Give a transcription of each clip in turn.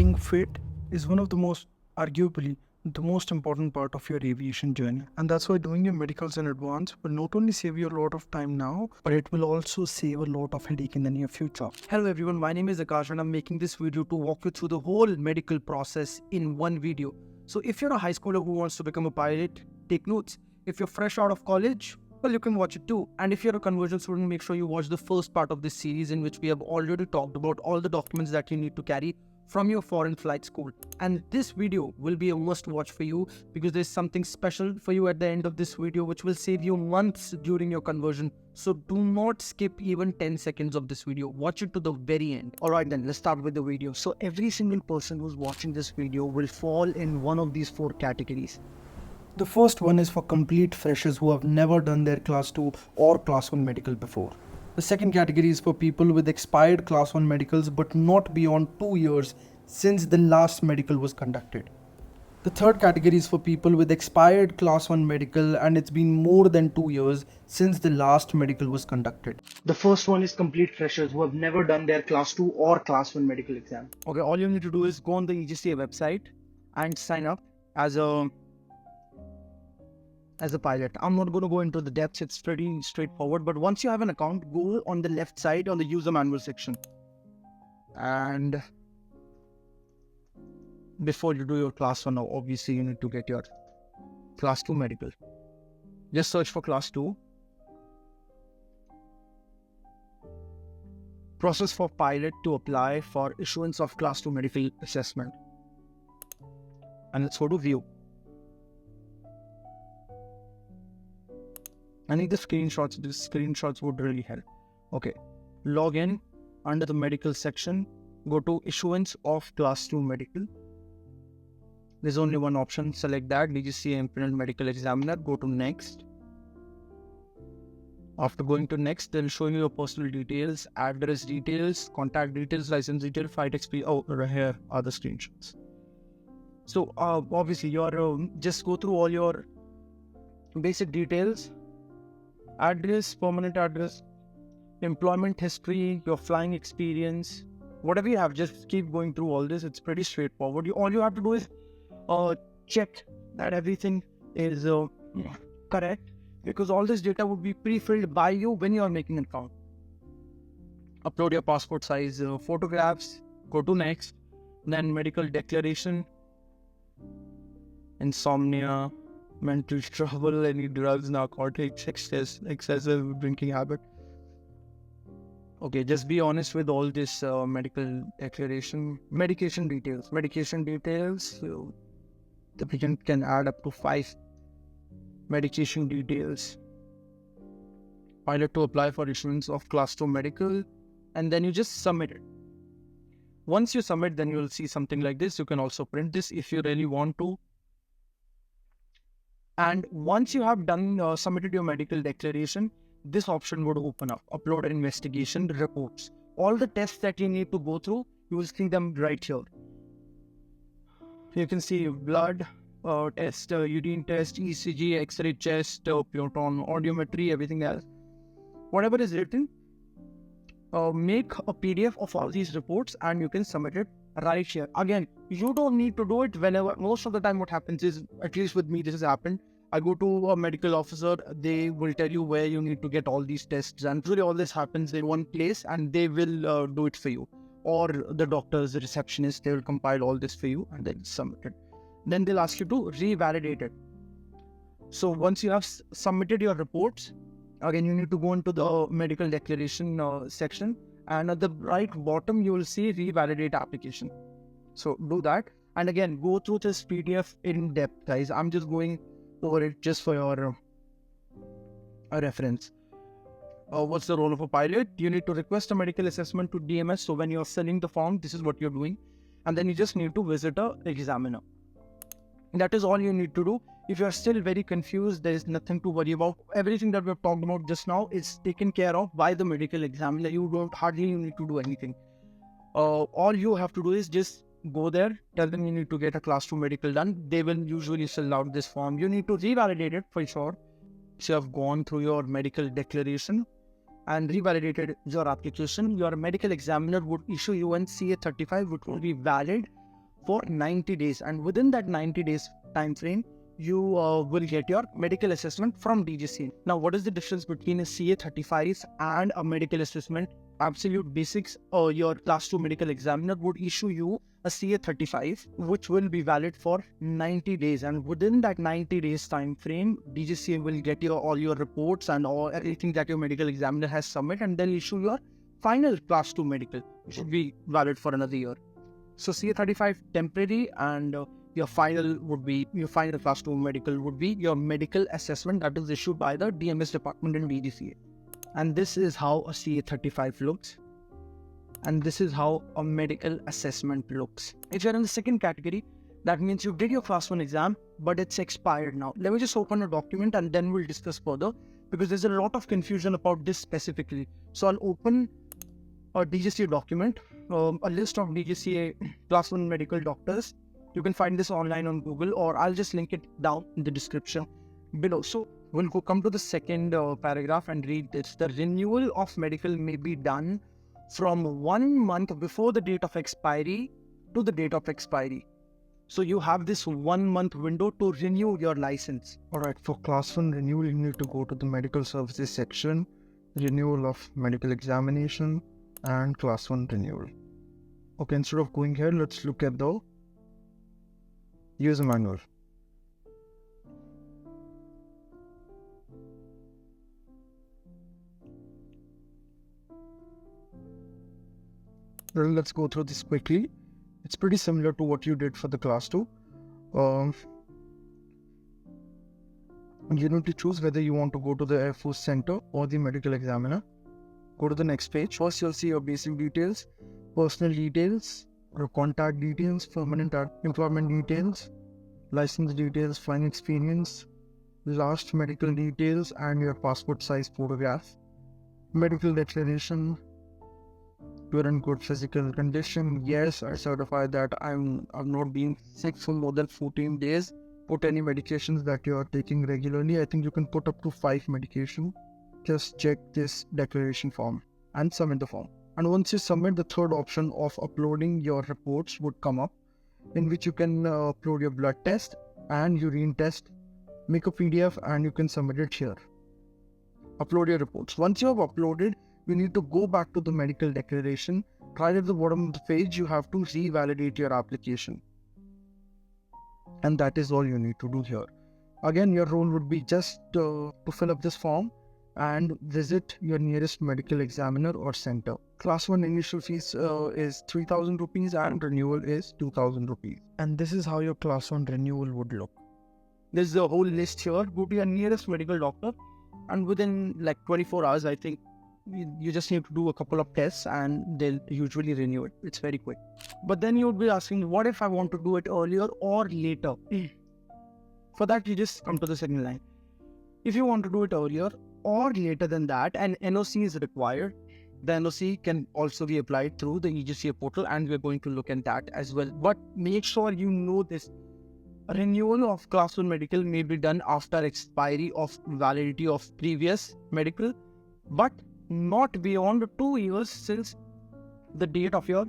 Being fit is one of the arguably, the most important part of your aviation journey. And that's why doing your medicals in advance will not only save you a lot of time now, but it will also save a lot of headache in the near future. Hello everyone, my name is Akash and I'm making this video to walk you through the whole medical process in one video. So if you're a high schooler who wants to become a pilot, take notes. If you're fresh out of college, well, you can watch it too. And if you're a conversion student, make sure you watch the first part of this series in which we have already talked about all the documents that you need to carry from your foreign flight school. And this video will be a must watch for you because there's something special for you at the end of this video which will save you months during your conversion. So do not skip even 10 seconds of this video. Watch it to the very end. Alright then, let's start with the video. So every single person who's watching this video will fall in one of these four categories. The first one is for complete freshers who have never done their class 2 or class 1 medical before. The second category is for people with expired class 1 medicals but not beyond 2 years since the last medical was conducted. The third category is for people with expired class 1 medical and it's been more than 2 years since the last medical was conducted. The first one is complete freshers who have never done their class 2 or class 1 medical exam. Okay, all you need to do is go on the DGCA website and sign up as a pilot. I'm not going to go into the depths, it's pretty straightforward, but once you have an account, go on the left side on the user manual section. And before you do your class 1, obviously you need to get your class 2 medical. Just search for class 2. Process for pilot to apply for issuance of class 2 medical assessment. And let's go to view. I need the screenshots. These screenshots would really help. Okay, log in under the medical section. Go to issuance of class 2 medical. There's only one option. Select that, DGCA Independent Medical Examiner. Go to next. After going to next, they'll show you your personal details, address details, contact details, license details, flight experience. Oh, right here are the screenshots. So obviously you're just go through all your basic details. Address, permanent address, employment history, your flying experience, whatever you have, just keep going through all this. It's pretty straightforward. All you have to do is check that everything is correct, because all this data would be pre-filled by you when you are making an account. Upload your passport size photographs, go to next, then medical declaration, insomnia, mental trouble, any drugs, narcotics, excessive drinking habit. Okay, just be honest with all this medical declaration. Medication details, so the patient can add up to 5 medication details. Pilot to apply for issuance of class 2 medical, and then you just submit it. Once you submit, then you will see something like this. You can also print this if you really want to. And once you have done submitted your medical declaration, this option would open up. Upload investigation reports. All the tests that you need to go through, you will see them right here. You can see blood test, urine test, ECG, X-ray chest, proton audiometry, everything else. Whatever is written, make a PDF of all these reports and you can submit it right here. Again, you don't need to do it whenever. Most of the time what happens is, at least with me this has happened, I go to a medical officer, they will tell you where you need to get all these tests, and usually all this happens in one place and they will do it for you. Or the doctors, the receptionist, they will compile all this for you and then submit it. Then they'll ask you to revalidate it. So once you have submitted your reports, again you need to go into the medical declaration section, and at the right bottom you will see revalidate application. So do that, and again go through this PDF in depth, guys. I'm just going over it just for your reference. What's the role of a pilot? You need to request a medical assessment to DMS. So when you're filling the form, this is what you're doing, and then you just need to visit a examiner. That is all you need to do. If you're still very confused, there is nothing to worry about. Everything that we've talked about just now is taken care of by the medical examiner. You hardly need to do anything. All you have to do is just go there, tell them you need to get a class 2 medical done. They will usually fill out this form. You need to revalidate it for sure. So you have gone through your medical declaration and revalidated your application. Your medical examiner would issue you an CA35, which will be valid for 90 days. And within that 90 days time frame, you will get your medical assessment from DGCA. Now, what is the difference between a CA35 and a medical assessment? Absolute basics, your class 2 medical examiner would issue you a CA35, which will be valid for 90 days. And within that 90 days time frame, DGCA will get all your reports and everything that your medical examiner has submitted, and they'll issue your final class 2 medical, which should be valid for another year. So CA35 temporary, and your final class 2 medical would be your medical assessment that is issued by the DMS department in DGCA. And this is how a CA35 looks. And this is how a medical assessment looks. If you're in the second category, that means you did your class 1 exam, but it's expired now. Let me just open a document and then we'll discuss further, because there's a lot of confusion about this specifically. So I'll open a DGCA document, a list of DGCA class 1 medical doctors. You can find this online on Google, or I'll just link it down in the description below. So we'll come to the second paragraph and read this. The renewal of medical may be done from 1 month before the date of expiry to the date of expiry. So you have this 1 month window to renew your license. Alright, for class 1 renewal, you need to go to the medical services section, renewal of medical examination, and class 1 renewal. Okay, instead of going here, let's look at the user manual. Well, let's go through this quickly. It's pretty similar to what you did for the class 2. You need to choose whether you want to go to the Air Force Center or the medical examiner. Go to the next page. First, you'll see your basic details, personal details, your contact details, permanent employment details, license details, flying experience, last medical details, and your passport size photograph. Medical declaration. You're in good physical condition. Yes, I certify that I've not been sick for more than 14 days. Put any medications that you are taking regularly. I think you can put up to 5 medication. Just check this declaration form and submit the form. And once you submit, the third option of uploading your reports would come up, in which you can upload your blood test and urine test, make a PDF, and you can submit it here. Upload your reports. Once you have uploaded, you need to go back to the medical declaration. Right at the bottom of the page, you have to revalidate your application. And that is all you need to do here. Again, your role would be just to fill up this form and visit your nearest medical examiner or center. Class 1 initial fees is 3,000 rupees and renewal is 2,000 rupees. And this is how your class 1 renewal would look. There's a whole list here. Go to your nearest medical doctor, and within like 24 hours, I think, you just need to do a couple of tests and they'll usually renew it. It's very quick. But then you would be asking, what if I want to do it earlier or later? For that, you just come to the second line. If you want to do it earlier or later than that, an NOC is required. The NOC can also be applied through the DGCA portal, and we're going to look at that as well. But make sure you know this. A renewal of class 1 medical may be done after expiry of validity of previous medical, but not beyond 2 years since the date of your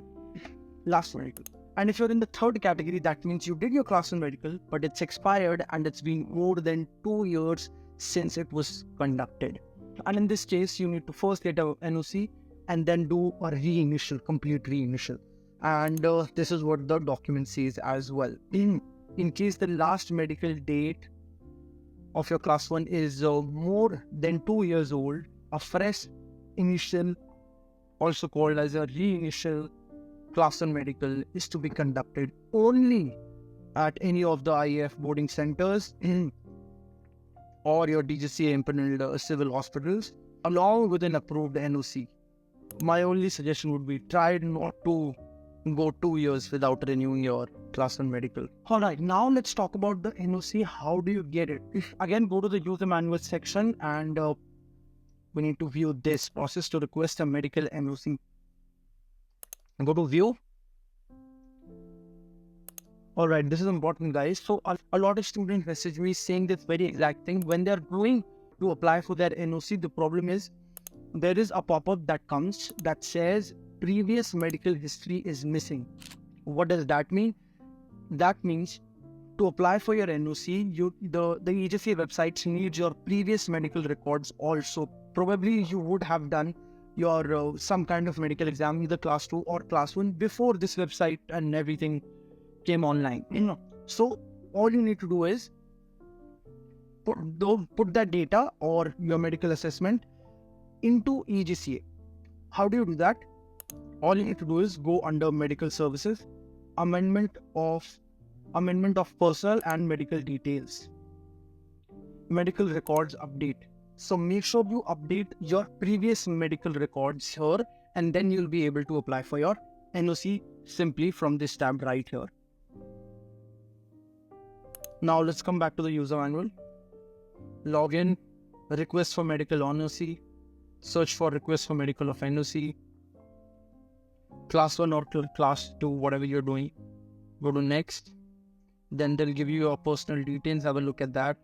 last medical. And if you're in the third category, that means you did your class 1 medical, but it's expired and it's been more than 2 years since it was conducted. And in this case, you need to first get a NOC and then do a complete reinitial. And this is what the document says as well. In case the last medical date of your class 1 is more than 2 years old, a fresh initial, also called as a reinitial class 1 medical, is to be conducted only at any of the IAF boarding centers or your DGCA impaneled civil hospitals, along with an approved NOC. My only suggestion would be try not to go 2 years without renewing your class 1 medical. Alright, now let's talk about the NOC. How do you get it? Again, go to the user manual section and we need to view this process to request a medical NOC. Go to view. Alright, this is important, guys. So a lot of students message me saying this very exact thing. When they're going to apply for their NOC, the problem is there is a pop-up that comes that says previous medical history is missing. What does that mean? That means to apply for your NOC, the DGCA websites needs your previous medical records also. Probably you would have done your some kind of medical exam, either class 2 or class 1, before this website and everything came online. So all you need to do is put that data or your medical assessment into DGCA. How do you do that? All you need to do is go under medical services, amendment of personal and medical details, medical records update. So make sure you update your previous medical records here, and then you'll be able to apply for your NOC simply from this tab right here. Now let's come back to the user manual. Login, request for medical NOC, search for request for medical of NOC, class 1 or class 2, whatever you're doing. Go to next. Then they'll give you your personal details. Have a look at that.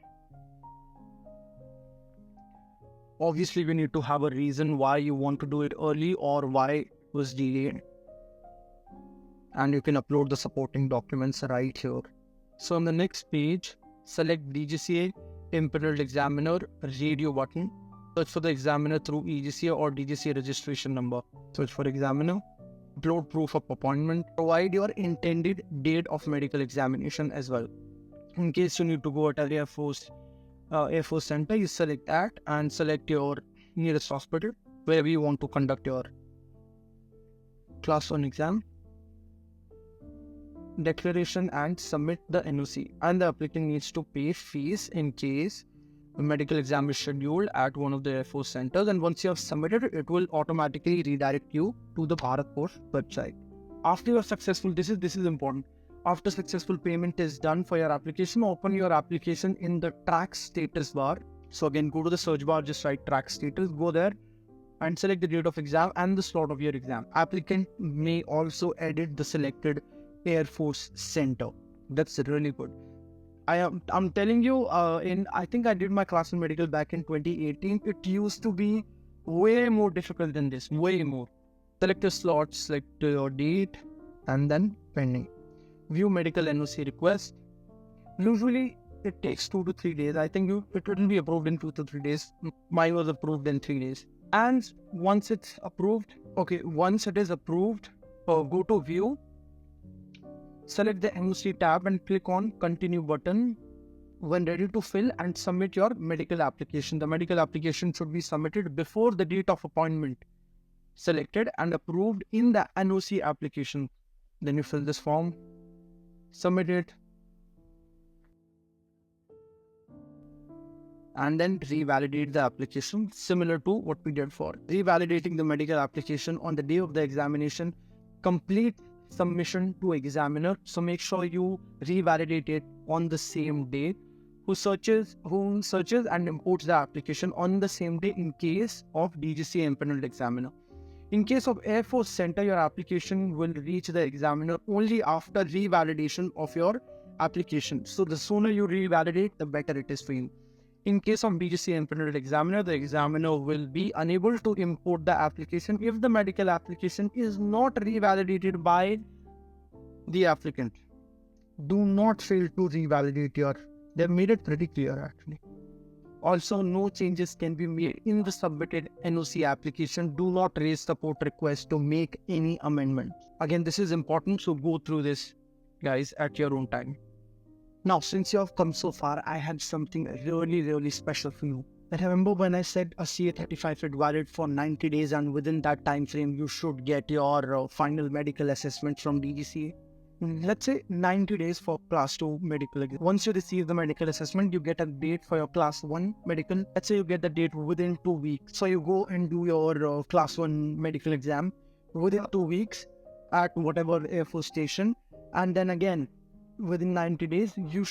Obviously, we need to have a reason why you want to do it early or why it was delayed. And you can upload the supporting documents right here. So on the next page, select DGCA, Impaneled Examiner, radio button. Search for the examiner through DGCA or DGCA registration number. Search for examiner. Upload proof of appointment. Provide your intended date of medical examination as well. In case you need to go at an Air Force Center, you select that and select your nearest hospital wherever you want to conduct your class 1 exam. Declaration and submit the NOC. And the applicant needs to pay fees in case the medical exam is scheduled at one of the Air Force centers, and once you have submitted it, it will automatically redirect you to the Bharat Force website. After you are successful, this is important. After successful payment is done for your application, open your application in the track status bar. So again, go to the search bar, just write track status, go there and select the date of exam and the slot of your exam. Applicant may also edit the selected Air Force center. That's really good. I'm telling you, I think I did my class 1 medical back in 2018. It used to be way more difficult than this, way more. Select your slot, select your date, and then pending. View medical NOC request. Usually it takes 2 to 3 days. I think it will be approved in 2 to 3 days. Mine was approved in 3 days. And once it's approved, once it is approved, go to view. Select the NOC tab and click on continue button when ready to fill and submit your medical application. The medical application should be submitted before the date of appointment selected and approved in the NOC application. Then you fill this form, submit it, and then revalidate the application similar to what we did for revalidating the medical application on the day of the examination. Complete submission to examiner. So make sure you revalidate it on the same day. Who searches and imports the application on the same day in case of DGCA impaneled examiner. In case of Air Force Center, your application will reach the examiner only after revalidation of your application. So the sooner you revalidate, the better it is for you. In case of DGCA impaneled examiner, the examiner will be unable to import the application if the medical application is not revalidated by the applicant. Do not fail to revalidate they've made it pretty clear actually. Also, no changes can be made in the submitted NOC application. Do not raise support requests to make any amendments. Again, this is important, so go through this, guys, at your own time. Now, since you have come so far, I had something really, really special for you. I remember when I said a CA35 is valid for 90 days and within that time frame, you should get your final medical assessment from DGCA. Let's say 90 days for class 2 medical exam. Once you receive the medical assessment, you get a date for your class 1 medical. Let's say you get the date within 2 weeks. So you go and do your class 1 medical exam within 2 weeks at whatever Air Force station. And then again, within 90 days, you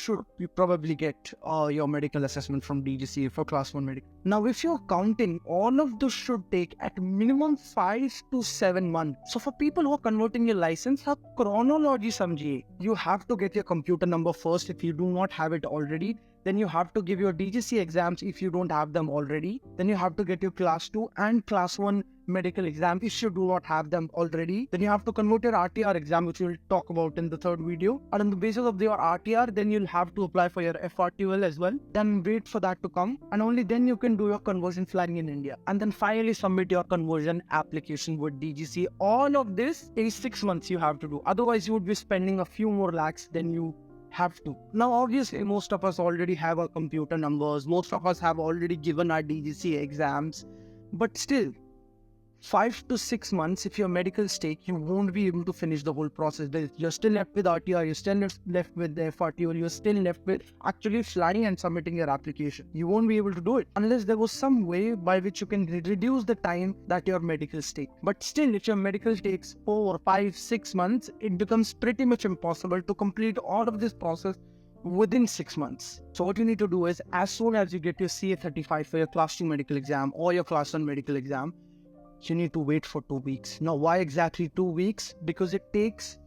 probably get your medical assessment from DGCA for class 1 medical. Now, if you're counting, all of this should take at minimum 5 to 7 months. So for people who are converting your license, have chronology samjhiye. You have to get your computer number first if you do not have it already. Then you have to give your DGCA exams if you don't have them already. Then you have to get your class 2 and class 1 medical exam. If you do not have them already, then you have to convert your RTR exam, which we'll talk about in the third video. And on the basis of your RTR, then you'll have to apply for your FRTL as well. Then wait for that to come, and only then you can do your conversion flying in India. And then finally submit your conversion application with DGCA. All of this is 6 months you have to do. Otherwise, you would be spending a few more lakhs than you have to. Now, obviously, most of us already have our computer numbers. Most of us have already given our DGCA exams. But still, 5 to 6 months, if your medical stake, you won't be able to finish the whole process. You're still left with RTR, you're still left with the FRTO, you're still left with actually flying and submitting your application. You won't be able to do it unless there was some way by which you can reduce the time that your medical stake. But still, if your medical takes 4, 5, 6 months, it becomes pretty much impossible to complete all of this process within 6 months. So what you need to do is, as soon as you get your CA35 for your Class 2 medical exam or your Class 1 medical exam, you need to wait for 2 weeks. Now, why exactly 2 weeks? Because it takes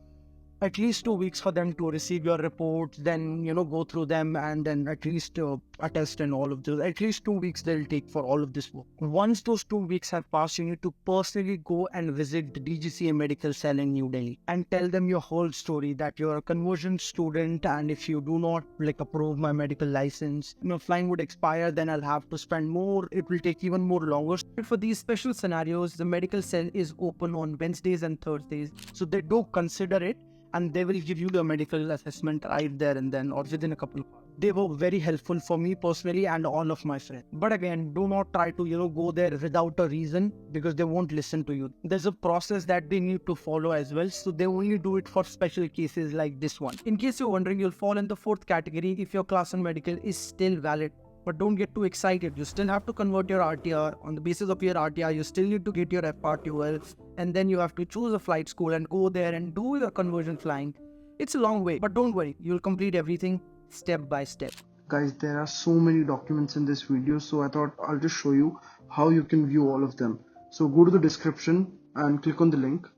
at least 2 weeks for them to receive your reports, then, go through them, and then at least attest and all of those. At least 2 weeks they'll take for all of this work. Once those 2 weeks have passed, you need to personally go and visit the DGCA medical cell in New Delhi and tell them your whole story, that you're a conversion student, and if you do not approve my medical license, flying would expire, then I'll have to spend more. It will take even more longer. For these special scenarios, the medical cell is open on Wednesdays and Thursdays, so they do consider it, and they will give you the medical assessment right there and then, or within a couple of hours. They were very helpful for me personally and all of my friends. But again, do not try to, go there without a reason, because they won't listen to you. There's a process that they need to follow as well. So they only do it for special cases like this one. In case you're wondering, you'll fall in the 4th category if your Class 1 medical is still valid. But don't get too excited. You still have to convert your RTR. On the basis of your RTR, you still need to get your FRTOL, and then you have to choose a flight school and go there and do your conversion flying. It's a long way, but don't worry. You'll complete everything step by step. Guys, there are so many documents in this video, so I thought I'll just show you how you can view all of them. So go to the description and click on the link.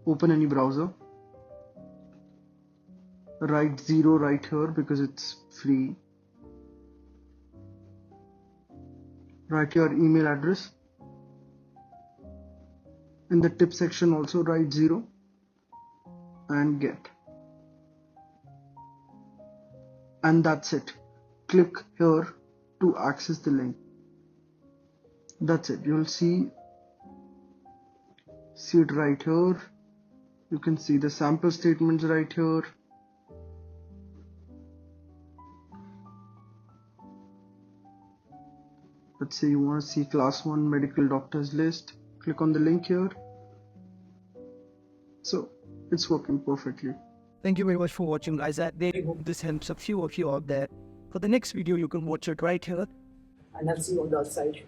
Open any browser. Write 0 right here because it's free. Write your email address. In the tip section also write 0 and get. And that's it. Click here to access the link. That's it. You'll see it right here. You can see the sample statements right here. Let's say you want to see Class 1 medical doctors list. Click on the link here. So it's working perfectly. Thank you very much for watching, guys. I really hope this helps a few of you out there. For the next video, you can watch it right here. And I'll see you on the other side.